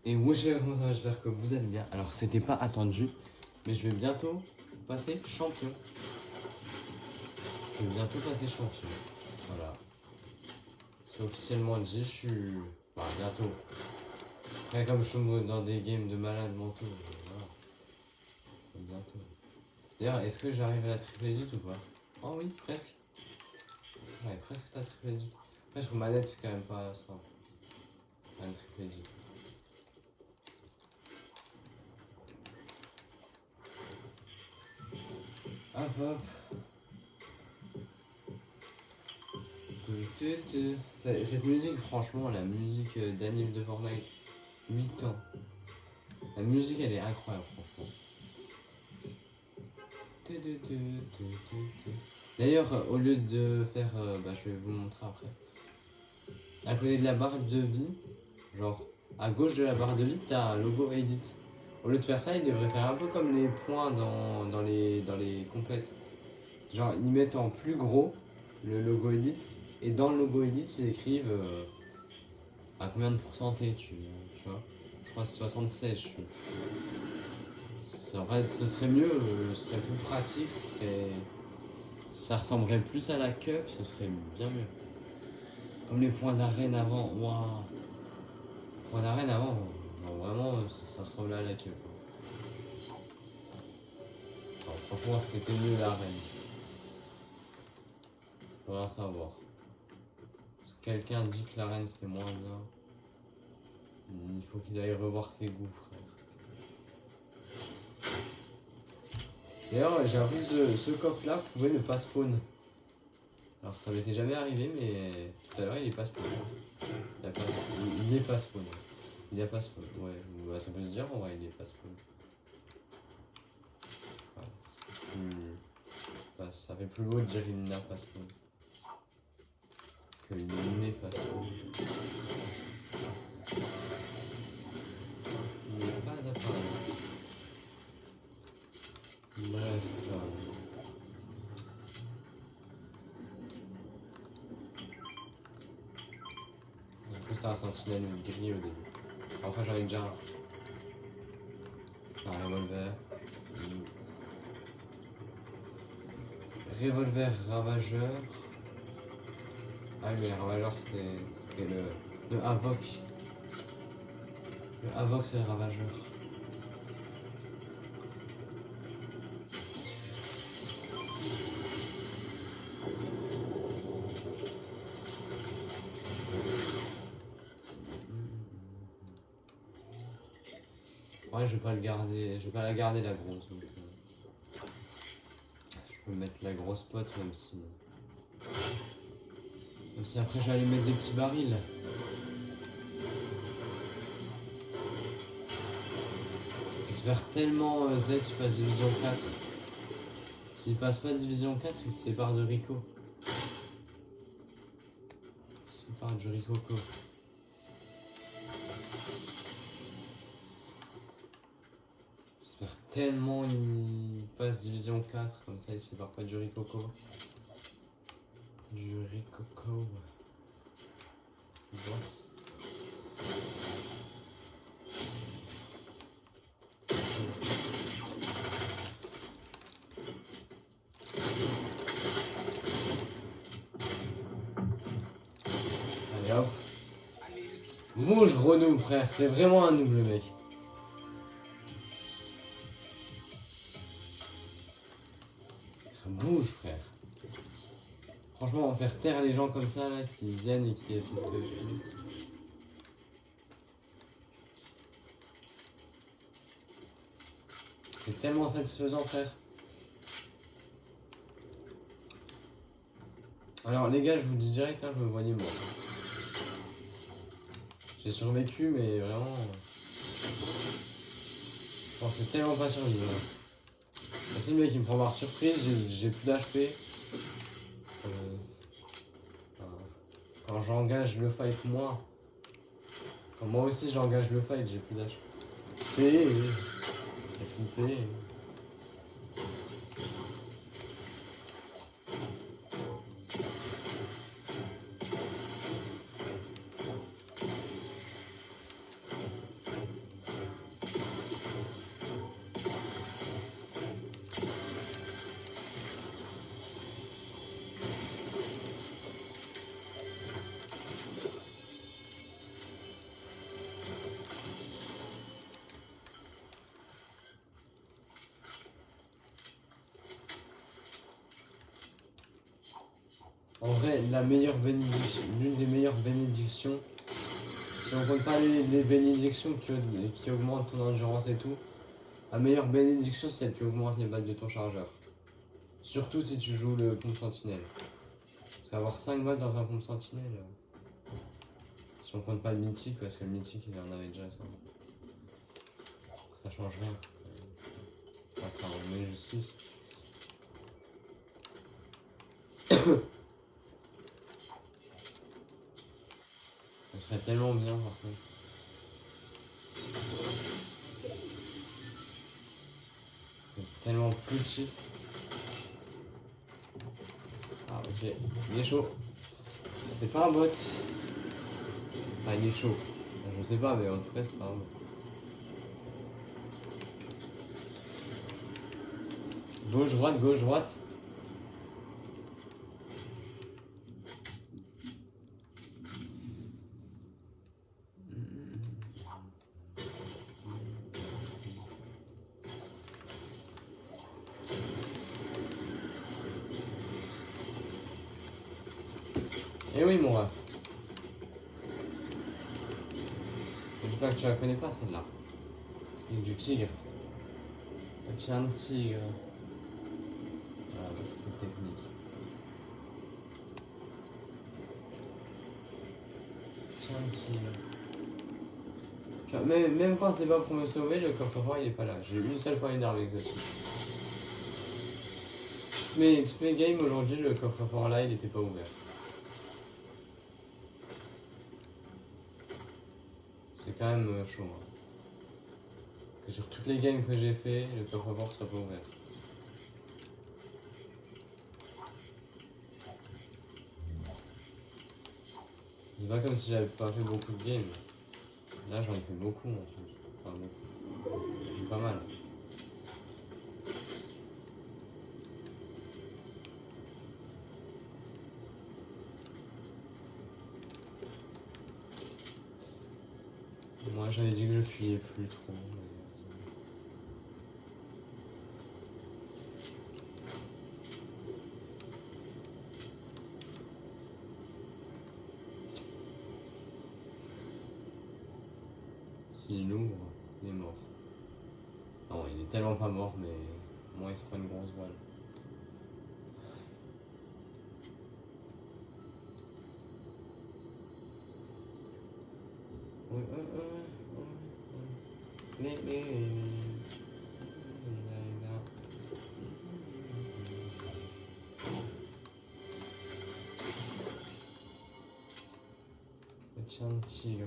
Et wesh les gars, comment ça va, j'espère que vous allez bien. Alors c'était pas attendu, mais je vais bientôt passer champion. Je vais bientôt passer champion. Voilà. C'est officiellement dit, je suis... Bah bientôt. Après comme je suis dans des games de malades mentaux, voilà. Bientôt. D'ailleurs, est-ce que j'arrive à la triple edit ou pas? Oh oui, presque. Ouais, presque la triple edit. Après je trouve manette c'est quand même pas simple. La triple edit. Hop hop. Cette musique, franchement, la musique d'anime de Fortnite, 8 ans. La musique, elle est incroyable, franchement. D'ailleurs, au lieu de faire, bah, je vais vous montrer après. À côté de la barre de vie, genre à gauche de la barre de vie, t'as un logo Edit. Au lieu de faire ça, ils devraient faire un peu comme les points dans les compètes. Genre, ils mettent en plus gros le logo Edit. Et dans le logo Edit, ils écrivent à combien de pourcentage, tu vois. Je crois que c'est 76. En vrai, ce serait mieux, ce serait plus pratique, ça ressemblerait plus à la cup, ce serait bien mieux. Comme les points d'arène avant, waouh. Points d'arène avant, non, vraiment, ça ressemblait à la cup. Alors, franchement, c'était mieux l'arène. Je veux rien savoir. Si quelqu'un dit que l'arène c'était moins bien, il faut qu'il aille revoir ses goûts, frère. D'ailleurs, j'ai appris que ce coffre-là pouvait ne pas spawn. Alors, ça m'était jamais arrivé, mais tout à l'heure, il est pas spawn. Il est pas spawn. Il est pas spawn, ouais. Bah, ça peut se dire, en vrai, il est pas spawn. Ouais, ça fait plus beau de dire qu'il n'a pas spawn. Qu'il n'est pas spawn. Il n'est pas d'appareil. Bref. En plus, c'était un sentinelle gris au début. Après, j'en ai déjà un. C'est un revolver. Revolver ravageur. Ah oui, mais le ravageur, c'était le Havoc. Le Havoc, c'est le ravageur. Ouais, je vais pas le garder, je vais pas la garder la grosse, donc je peux mettre la grosse pote même si après je vais aller mettre des petits barils. J'espère tellement Z passe division 4. S'il passe pas division 4, il se sépare de Rico. Il se sépare du Ricoco. J'espère tellement il passe division 4, comme ça il se sépare pas du Ricoco. Du Ricoco. Boss. Allez hop. Bouge gros noob frère, c'est vraiment un noob le mec. Bouge frère. Franchement, on va faire taire les gens comme ça là, qui viennent et qui essaient de te tuer. C'est tellement satisfaisant frère. Alors les gars, je vous dis direct, hein, je me voyais mort. J'ai survécu mais vraiment... Je pensais tellement pas survivre. C'est le mec qui me prend par surprise, j'ai plus d'HP. Quand j'engage le fight moi. Quand moi aussi j'engage le fight, j'ai plus d'HP. J'ai flippé. En vrai, la meilleure bénédiction, l'une des meilleures bénédictions, si on compte pas les bénédictions qui augmentent ton endurance et tout, la meilleure bénédiction, c'est celle qui augmente les balles de ton chargeur. Surtout si tu joues le pompe sentinelle. Parce qu'avoir 5 balles dans un pompe sentinelle, si on compte pas le mythique, parce que le mythique il en avait déjà 5. Ça change rien. Enfin, ça en met juste 6. Ça serait tellement bien par contre. C'est tellement plus cheat. Ah ok, il est chaud. C'est pas un bot. Enfin il est chaud. Je sais pas mais en tout cas c'est pas un bot. Gauche, droite, gauche, droite. Eh oui mon ref. J'espère que tu la connais pas celle-là. Avec du tigre. Tiens un tigre. Voilà, c'est technique. Tiens un tigre. Tu vois, même quand c'est pas pour me sauver, le coffre-fort il est pas là. J'ai eu une seule fois une arme exotique. Mais toutes mes games aujourd'hui, le coffre-fort là il était pas ouvert. C'est quand même chaud. Hein. Que sur toutes les games que j'ai fait, le coffre-fort soit pas ouvert. C'est pas comme si j'avais pas fait beaucoup de games. Là j'en ai fait beaucoup en plus. Enfin beaucoup. Pas mal. Moi j'avais dit que je fuyais plus trop. S'il ouvre, il est mort. Non, il est tellement pas mort, mais moi il se prend une grosse balle. Tiens, un tigre.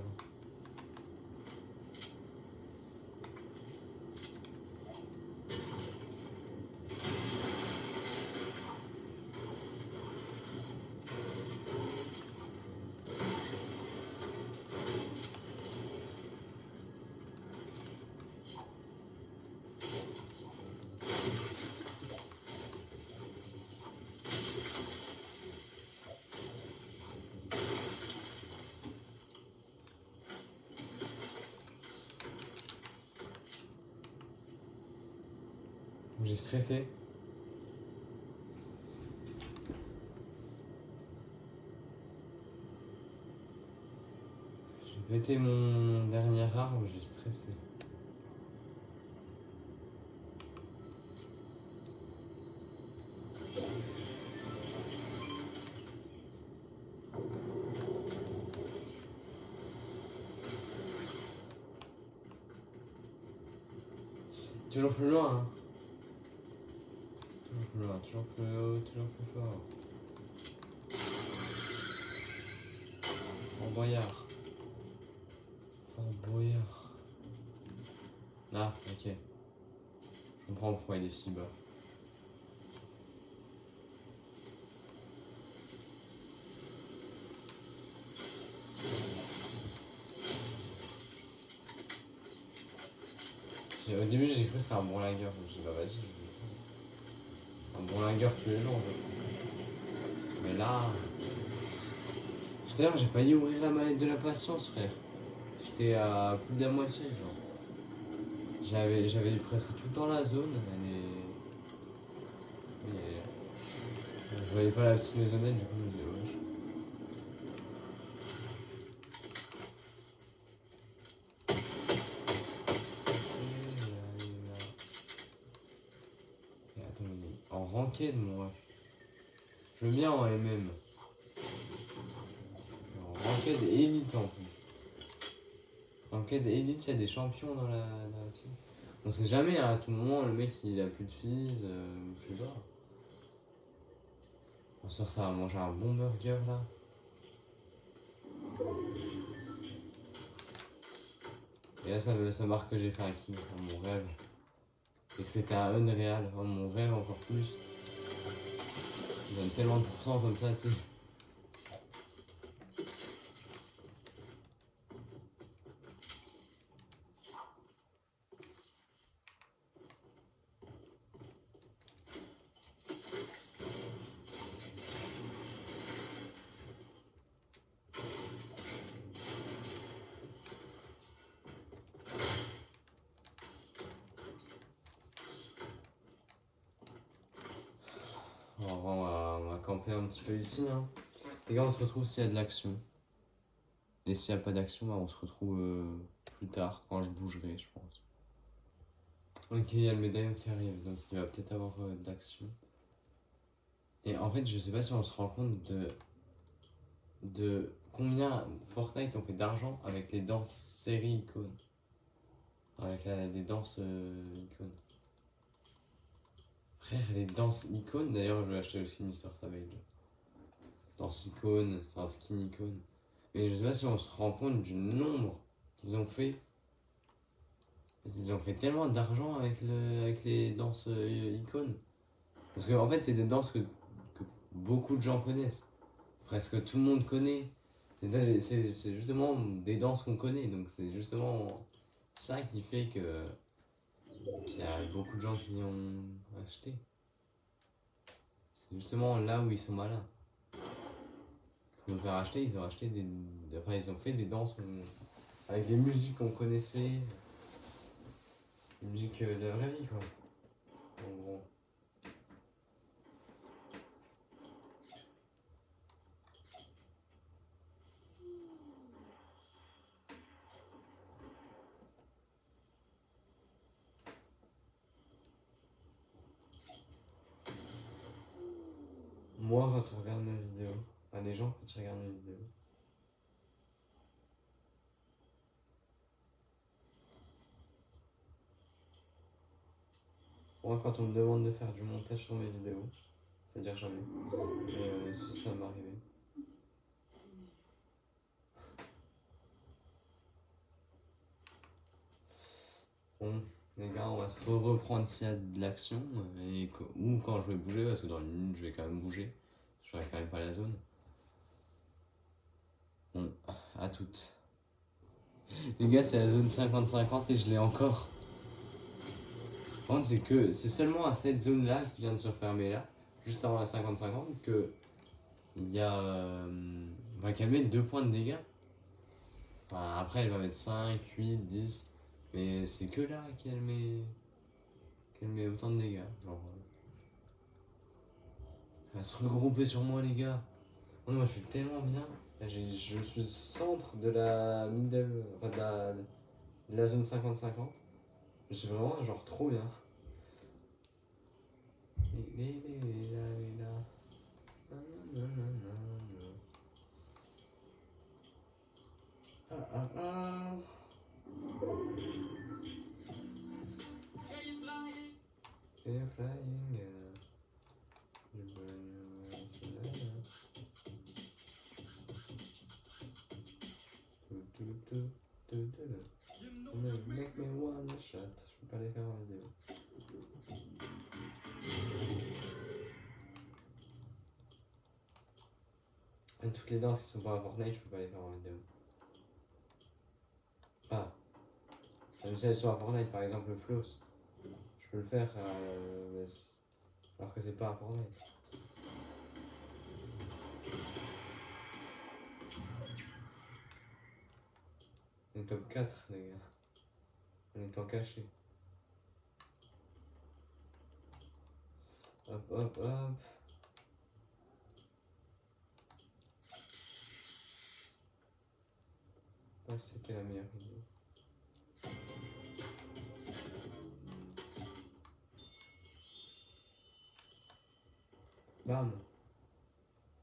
J'ai stressé. J'ai pété mon dernier arbre, j'ai stressé. Toujours plus loin, hein. Toujours plus loin, toujours plus haut, toujours plus fort. Fort Boyard. Fort Boyard. Ah, ok. Je comprends pourquoi il est si bas. Au début, j'ai cru que c'était un bon lager. Je me suis dit, bah vas-y, un bon lager tous les jours. Mais là. Tout à l'heure, j'ai failli ouvrir la manette de la patience, frère. J'étais à plus de la moitié, genre. J'avais presque tout le temps la zone. Elle est. Oui, elle est là. Je voyais pas la petite maisonnette, du coup, je me disais, ranked, moi. Je veux bien en MM. En ranked élite en plus. Ranked élite, il y a des champions dans la team. On sait jamais, hein, à tout moment, le mec il a plus de fils, je sais pas. Bien sûr, ça va manger un bon burger là. Et là, ça marque que j'ai fait un kill, oh, mon rêve. Et que c'était un unreal, oh, mon rêve encore plus. Il donne tellement de pourcents comme ça, tu sais. On va camper un petit peu ici, hein. Les gars, on se retrouve s'il y a de l'action. Et s'il n'y a pas d'action, bah, on se retrouve plus tard, quand je bougerai, je pense. Ok, il y a le médaillon qui arrive, donc il va peut-être avoir d'action. Et en fait, je sais pas si on se rend compte de combien Fortnite ont fait d'argent avec les danses séries icônes. Avec les danses icônes. Frère, les danses icônes, d'ailleurs, je vais acheter aussi Mister Savage. Danse icône, c'est un skin icône. Mais je sais pas si on se rend compte du nombre qu'ils ont fait. Ils ont fait tellement d'argent avec les danses icônes. Parce que en fait, c'est des danses que beaucoup de gens connaissent. Presque tout le monde connaît. C'est justement des danses qu'on connaît. Donc c'est justement ça qui fait qu'il y a beaucoup de gens qui ont acheté. C'est justement là où ils sont malins. Pour nous faire acheter, ils ont acheté enfin, ils ont fait des danses avec des musiques qu'on connaissait. Des musiques de la vraie vie, quoi. En gros. Moi, quand on regarde mes vidéos, enfin les gens quand ils regardent mes vidéos, moi quand on me demande de faire du montage sur mes vidéos, c'est-à-dire jamais, mais si ça m'arrivait. Bon, les gars, on va se reprendre s'il y a de l'action, ou quand je vais bouger, parce que dans une minute je vais quand même bouger, je serai quand même pas la zone. Bon, à toutes. Les gars, c'est la zone 50-50 et je l'ai encore. Par contre, c'est seulement à cette zone-là qui vient de se refermer là, juste avant la 50-50, que il y a. Va qu'elle met 2 points de dégâts. Enfin, après, elle va mettre 5, 8, 10. Mais c'est que là qu'elle met autant de dégâts. Genre, elle va se regrouper sur moi, les gars. Oh, moi, je suis tellement bien. Là, je suis centre de la middle. Enfin, de la zone 50-50. Je suis vraiment, genre, trop bien. Ah ah ah. They're flying. Make me one shot. Je peux pas les faire en vidéo. Et toutes les danses qui sont pas à Fortnite, je peux pas les faire en vidéo. Ah. Même si elles sont à Fortnite, par exemple le floss. Je peux le faire alors que c'est pas à Fortnite. On est top 4, les gars. En étant caché. Hop, hop, hop. Ah, c'était la meilleure vidéo. Bam.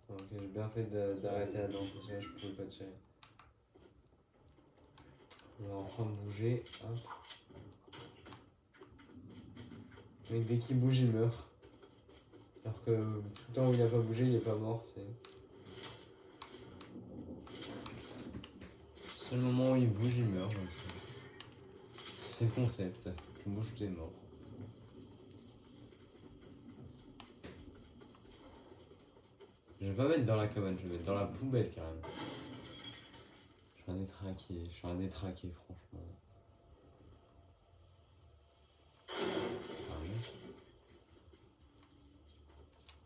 Ok, j'ai bien fait d'arrêter la danse parce que là je pouvais pas tirer. On va enfin bouger. Hop. Mec, dès qu'il bouge, il meurt. Alors que tout le temps où il a pas bougé, il est pas mort. C'est le seul moment où il bouge, il meurt. C'est le concept. Tu bouges, tu es mort. Je vais pas mettre dans la cabane, je vais mettre dans la poubelle carrément. Je suis un détraqué, franchement. Ah, mec.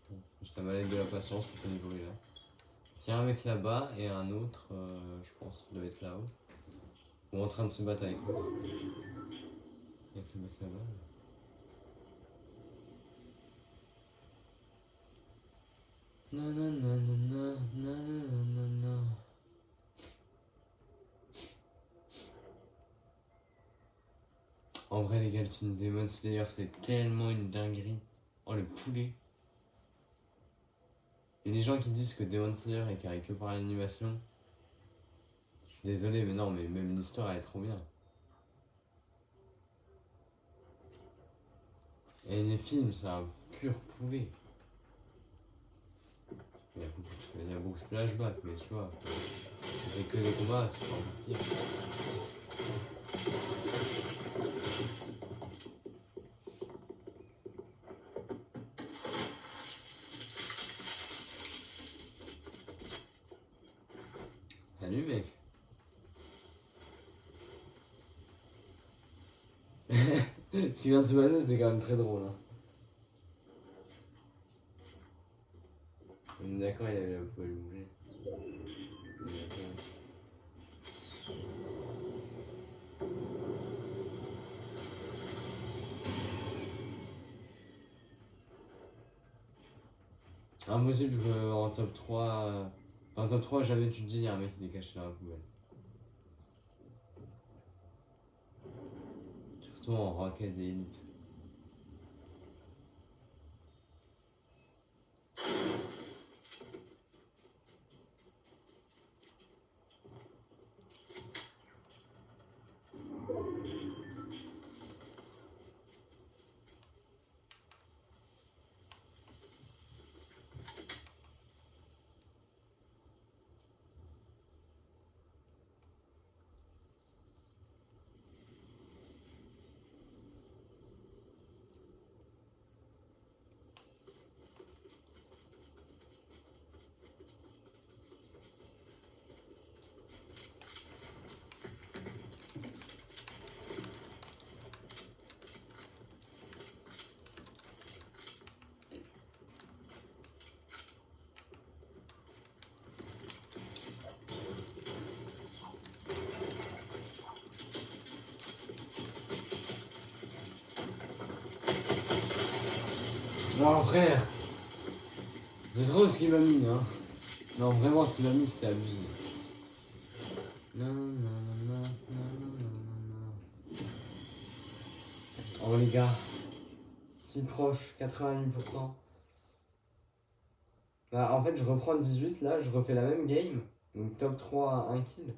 Bon, juste la mallette de la patience, ça fait du bruit là. Il y a un mec là-bas et un autre, je pense, doit être là-haut. Ou en train de se battre avec l'autre. Avec le mec là-bas. Nanana, nanana. En vrai, les gars, le film Demon Slayer, c'est tellement une dinguerie. Oh, le poulet. Et les gens qui disent que Demon Slayer est carré que par l'animation, je suis désolé, mais non, mais même l'histoire, elle est trop bien. Et les films, c'est un pur poulet. Il y a beaucoup de flashbacks, mais tu vois, c'est que des combats, c'est pas encore pire. Salut, mec. Ce qui vient de se passer, c'était quand même très drôle. Hein. D'accord, il pouvait le bouger. Impossible qu'en top 3. En top 3, jamais tu te dis, il y a un mec qui est caché dans la poubelle. Surtout en Rocket et Elite. Non, frère, c'est trop ce qu'il m'a mis, hein. Non, vraiment, ce qu'il m'a mis, c'était abusé. Non, non, non, non, non, non, non. Oh, les gars, si proche, 88%. Bah, en fait, je reprends 18, là, je refais la même game. Donc, top 3, 1 kill.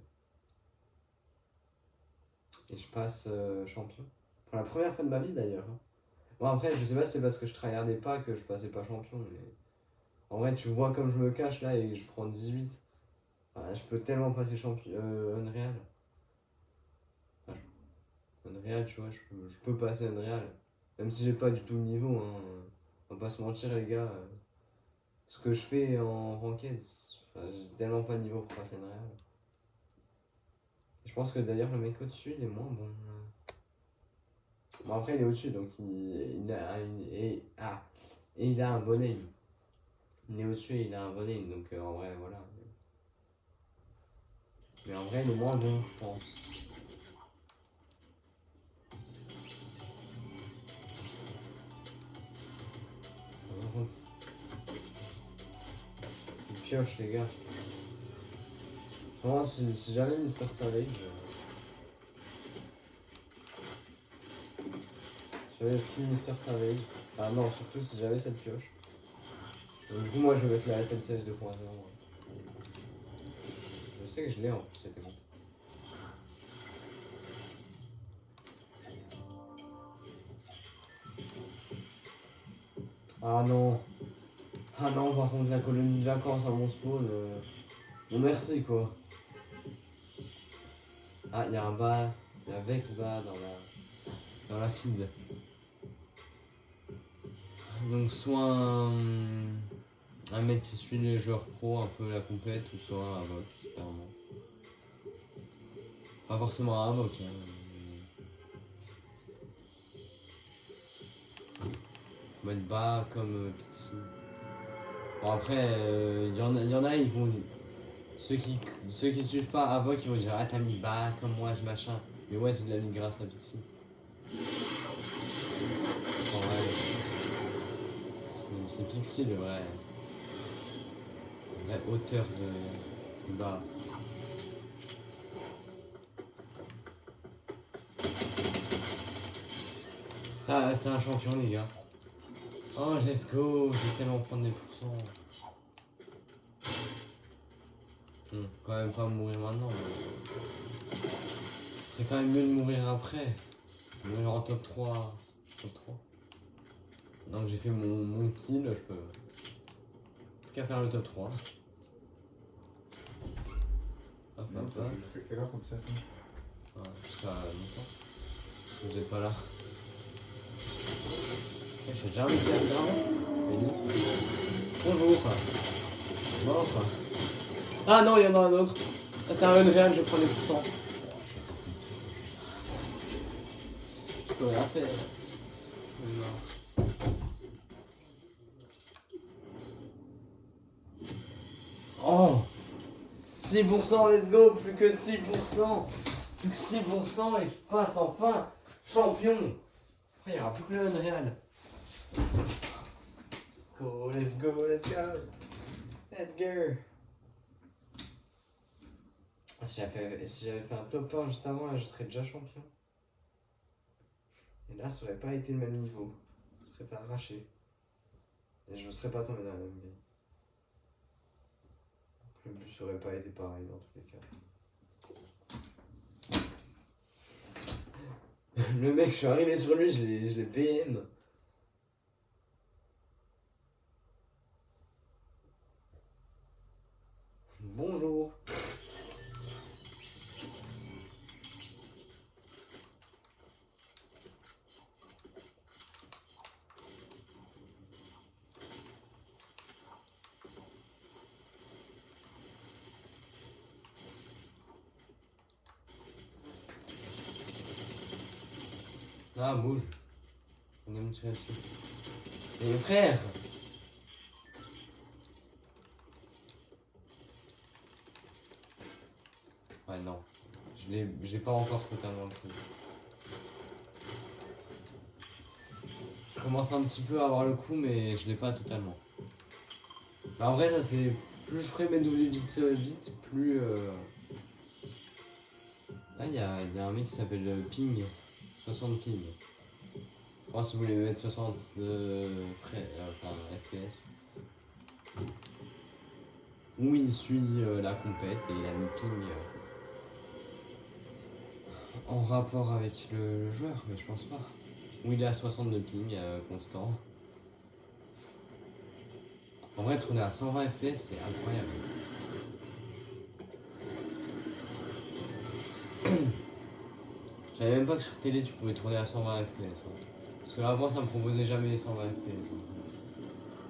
Et je passe champion. Pour la première fois de ma vie, d'ailleurs. Hein. Bon, après, je sais pas si c'est parce que je tryhardais pas que je passais pas champion, mais... En vrai, tu vois comme je me cache, là, et je prends 18. Ah, je peux tellement passer champion... Unreal. Ah, Unreal, tu vois, je peux passer Unreal. Même si j'ai pas du tout le niveau, hein. On va pas se mentir, les gars. Ce que je fais en ranked, enfin, j'ai tellement pas de niveau pour passer Unreal. Je pense que d'ailleurs, le mec au-dessus, il est moins bon. Bon, après, il est au-dessus, donc et il a un bon aim. Il est au-dessus et il a un bon aim, donc en vrai, voilà. Mais en vrai, il est moins bon, je pense. Par contre, c'est une pioche, les gars. Vraiment, si j'avais Mister Savage, j'avais le skin Mister Savage. Ah non, surtout si j'avais cette pioche. Donc, du coup, moi je vais mettre la FL16 2.0. Je sais que je l'ai en plus, c'était bon. Ah non. Ah non, par contre, la colonie de vacances à mon spawn. Bon, merci quoi. Ah, il y a un bas. Il y a Vex bas dans la feed. Donc, soit un mec qui suit les joueurs pro, un peu la compète, ou soit un Avoc, clairement. Pas forcément un Avoc, hein. On va être bas comme Pixie. Bon, après, y en a, ils vont. Ceux qui suivent pas Avoc, ils vont dire ah, t'as mis bas comme moi, ce machin. Mais ouais, c'est de la mis grâce à Pixie. En vrai, c'est Pixie le vrai auteur du bas. Ça, c'est un champion, les gars. Oh, let's go, je vais tellement prendre des pourcents. Quand même pas mourir maintenant, mais... Ce serait quand même mieux de mourir après. Mourir en top 3. Top 3. Donc j'ai fait mon kill, je peux... Plus qu'à faire le top 3. Hop, Non, hop, toi, hop. jusqu'à quelle heure comme ça toi Ouais, jusqu'à longtemps. Vous êtes pas là. Je sais déjà un mec qui a le dragon. Bonjour. Mort. Ah non, il y en a un autre. Ah, c'était un Unreal, je prends les pourcents. Je peux rien faire. Non. Oh 6%, let's go, plus que 6%. Plus que 6% et je passe enfin champion. Après, il n'y aura plus que le Unreal. Let's go, let's go, let's go. Let's go. Si j'avais fait un top 1 juste avant, là, je serais déjà champion. Et là, ça aurait pas été le même niveau. Je serais fait arracher. Et je ne serais pas tombé dans la même game. Le but aurait pas été pareil dans tous les cas. Le mec, je suis arrivé sur lui, je l'ai PM. Bonjour. Ah, bouge. On est me tirer dessus. Et frère. Ouais, non. Je l'ai pas encore totalement pris. Je commence un petit peu à avoir le coup, mais je l'ai pas totalement. Mais en vrai, ça c'est. Plus je ferai mes doubles vite, plus. Ah, il y a un mec qui s'appelle Ping. 60 Ping. Je pense que vous voulez mettre 60 FPS. Où il suit la compète et il a mis Ping en rapport avec le joueur, mais je pense pas. Où il est à 62 ping constant. En vrai, tourner à 120 FPS, c'est incroyable. Je savais même pas que sur télé tu pouvais tourner à 120 FPS. Hein. Parce qu'avant ça me proposait jamais les 120 FPS.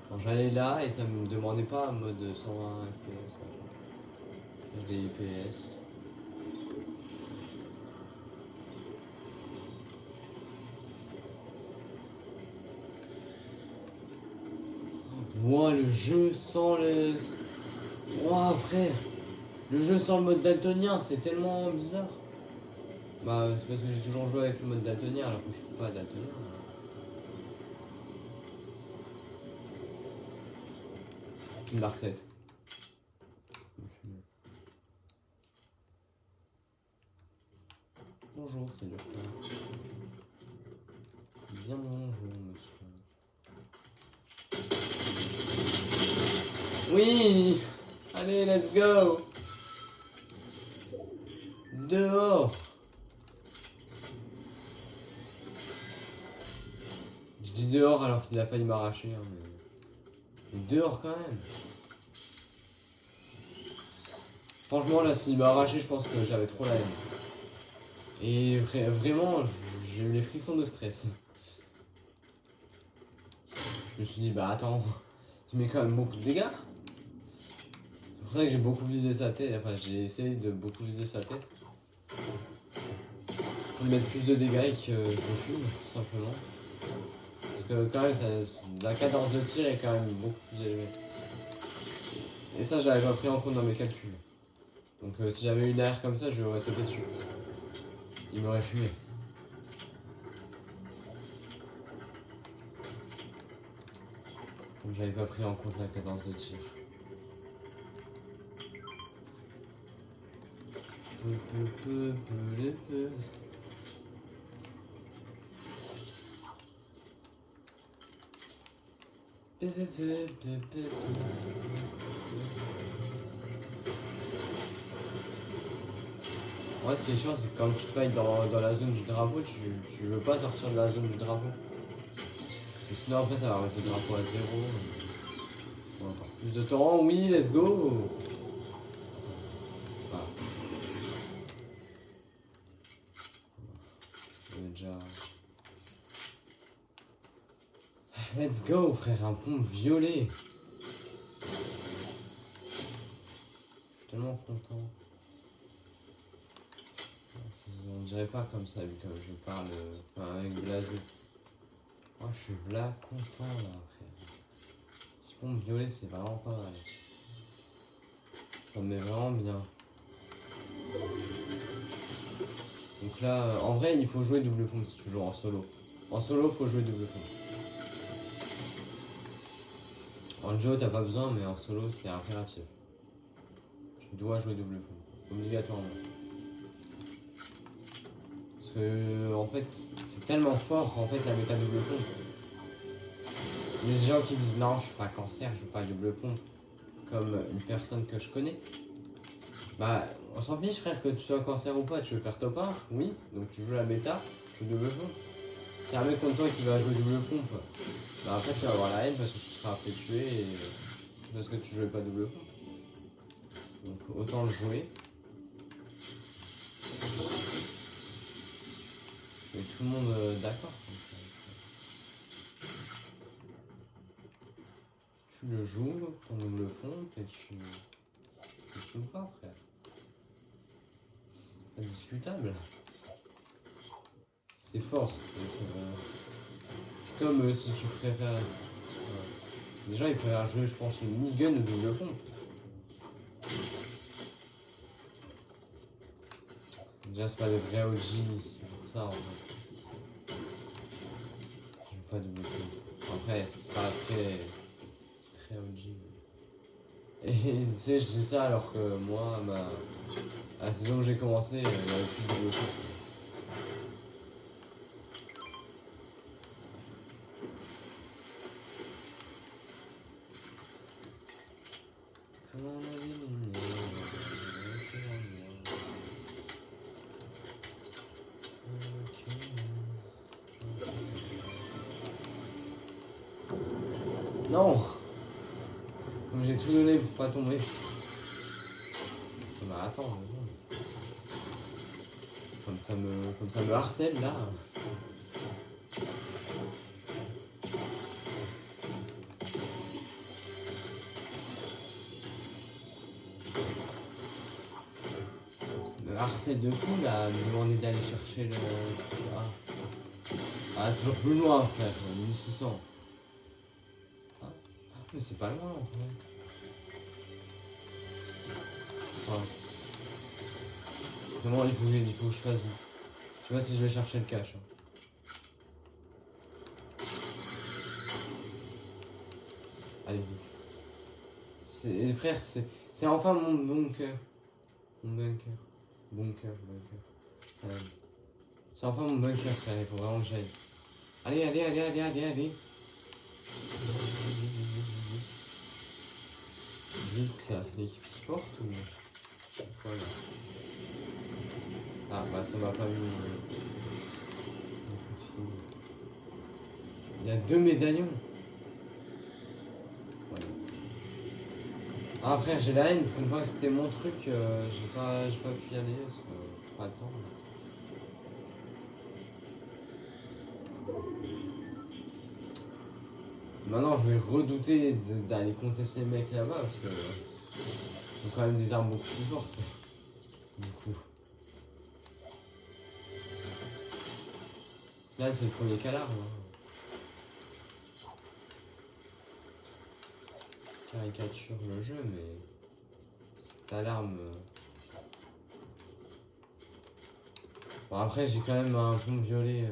Quand j'allais là et ça me demandait pas en mode 120 FPS. Des IPS. Moi le jeu sans les. Ouah frère. Le jeu sans le mode daltonien, c'est tellement bizarre. Bah c'est parce que j'ai toujours joué avec le mode daltonien alors que je suis pas daltonien. Une Dark 7. Bonjour, c'est le frère. Bien bonjour, monsieur. Oui. Allez, let's go. Dehors. Je dis dehors alors qu'il a failli m'arracher. Hein, mais dehors quand même. Franchement, là, s'il m'a arraché, je pense que j'avais trop la haine. Et vraiment, j'ai eu les frissons de stress. Je me suis dit, bah attends, il met quand même beaucoup de dégâts. C'est pour ça que j'ai beaucoup visé sa tête. Enfin, j'ai essayé de beaucoup viser sa tête. Pour lui mettre plus de dégâts et que je fume, tout simplement. Parce que quand même, la cadence de tir est quand même beaucoup plus élevée. Et ça, je l'avais pas pris en compte dans mes calculs. Donc si j'avais eu derrière comme ça, je lui aurais sauté dessus. Il m'aurait fumé. Donc j'avais pas pris en compte la cadence de tir. Ouais, ce qui est chiant, c'est que quand tu te fights dans la zone du drapeau, tu veux pas sortir de la zone du drapeau. Et sinon, après, ça va remettre le drapeau à 0. Encore plus de temps. Oui, let's go! Voilà. On est déjà. Let's go, frère, un pont violet! Je suis tellement content. On dirait pas comme ça, vu que je parle avec blasé. Moi, je suis là content, là, frère. Ce pont violet, c'est vraiment pas mal. Ça me met vraiment bien. Donc là, en vrai, il faut jouer double pompe si tu joues en solo. En solo, faut jouer double pompe. En duo, t'as pas besoin, mais en solo, c'est impératif. Tu dois jouer double pompe, obligatoirement. Parce que, en fait, c'est tellement fort, en fait, la méta double pompe. Il y a des gens qui disent non, je suis pas cancer, je joue pas double pompe. Comme une personne que je connais. Bah, on s'en fiche, frère, que tu sois cancer ou pas, tu veux faire top 1, oui, donc tu joues la méta, tu joues double pompe. C'est un mec comme toi qui va jouer double pompe. Bah après tu vas avoir la haine parce que tu seras fait tuer et parce que tu jouais pas double pompe. Donc autant le jouer. Et tout le monde d'accord. Tu le joues, ton double pompe et tu joues pas, frère. C'est pas discutable. C'est fort. C'est comme si tu préfères. Déjà ils préfèrent jouer, je pense, une minigun ou double pompe. Déjà c'est pas des vrais OG, c'est pour ça en fait. Je joue pas double pompe. Après c'est pas très OG. Et tu sais, je dis ça alors que moi, à la saison où j'ai commencé, il y avait plus de double pompe. Non! Comme j'ai tout donné pour pas tomber. Bah attends, mais bon. Comme ça me harcèle là. Ça me harcèle de fou là, me demander d'aller chercher le. Ah, toujours plus loin frère, 1600. Ah, mais c'est pas loin en fait. Enfin, vraiment, il faut que je fasse vite. Je sais pas si je vais chercher le cash. Hein. Allez, vite. Frère, c'est enfin mon bunker. Mon bunker. Bunker. C'est enfin mon bunker, frère. Il faut vraiment que j'aille. Allez. Vite, l'équipe sport ou. Voilà. Ah, bah ça m'a pas mis. Il y a 2 médaillons. Voilà. Ah, frère, j'ai la haine. Une fois que c'était mon truc, j'ai pas pu y aller parce que pas le temps. Maintenant, je vais redouter d'aller contester les mecs là-bas parce que ils ont quand même des armes beaucoup plus fortes. Du coup. Là, c'est le premier calarme. Caricature le jeu, mais cette alarme. Bon, après, j'ai quand même un fond violet.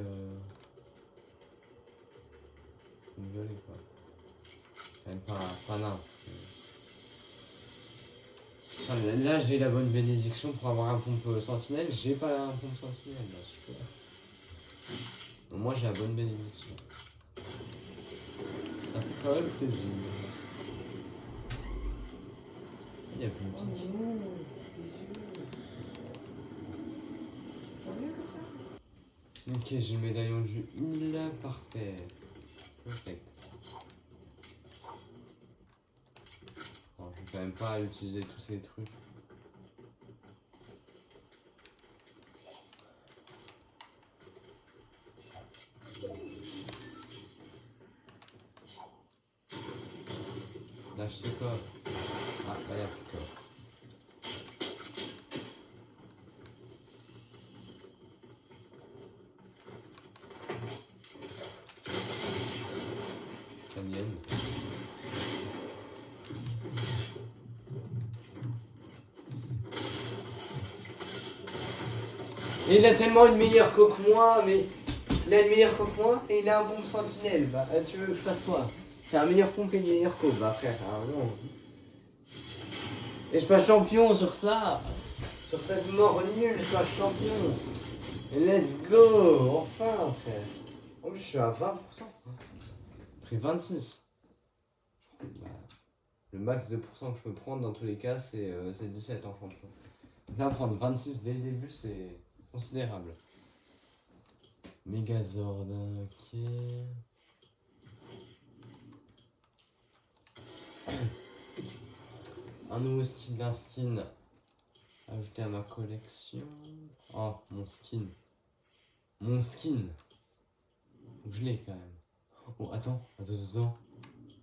Fond violet, quoi. Quand même pas nain. Enfin, là, j'ai la bonne bénédiction pour avoir un pompe sentinelle. J'ai pas un pompe sentinelle, là, super. Donc, moi, j'ai la bonne bénédiction. Ça fait quand même plaisir. Il y a plus de pique. Ok, j'ai le médaillon du il parfait. Perfect. Alors, je vais quand même pas utiliser tous ces trucs. Lâche ce corps. Ah, là, il a plus de corps. Alien. Et il a tellement une meilleure co que moi, mais il a une meilleure co que moi et il a un pompe sentinelle. Bah, tu veux que je fasse quoi? J'ai un meilleur pompe et une meilleure co. Bah, frère, non. Et je passe champion sur ça. Sur cette mort nulle, je passe champion. Et let's go. Enfin, frère. En plus, je suis à 20%. J'ai pris 26. Bah, le max de pourcent que je peux prendre dans tous les cas, c'est 17 en champion. Donc là, prendre 26 dès le début, c'est considérable. Megazord, ok. Un nouveau style d'un skin ajouté à ma collection. Oh, mon skin. Mon skin. Faut que je l'ai quand même. Oh, attends.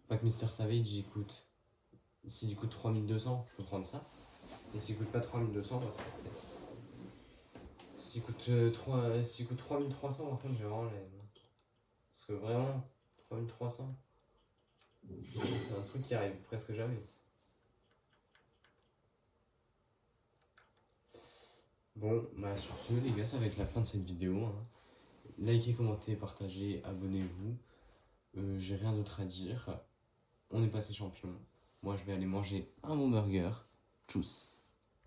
Pas que Mister Savage, il coûte. S'il coûte 3200, je peux prendre ça. Et s'il coûte pas 3200, bah, s'il coûte, s'il coûte 3300, par contre, j'ai vraiment la haine. Parce que vraiment, 3300, c'est un truc qui arrive presque jamais. Bon, bah sur ce, les gars, ça va être la fin de cette vidéo. Hein. Likez, commentez, partagez, abonnez-vous. J'ai rien d'autre à dire. On est passé champion. Moi, je vais aller manger un bon burger. Tchuss.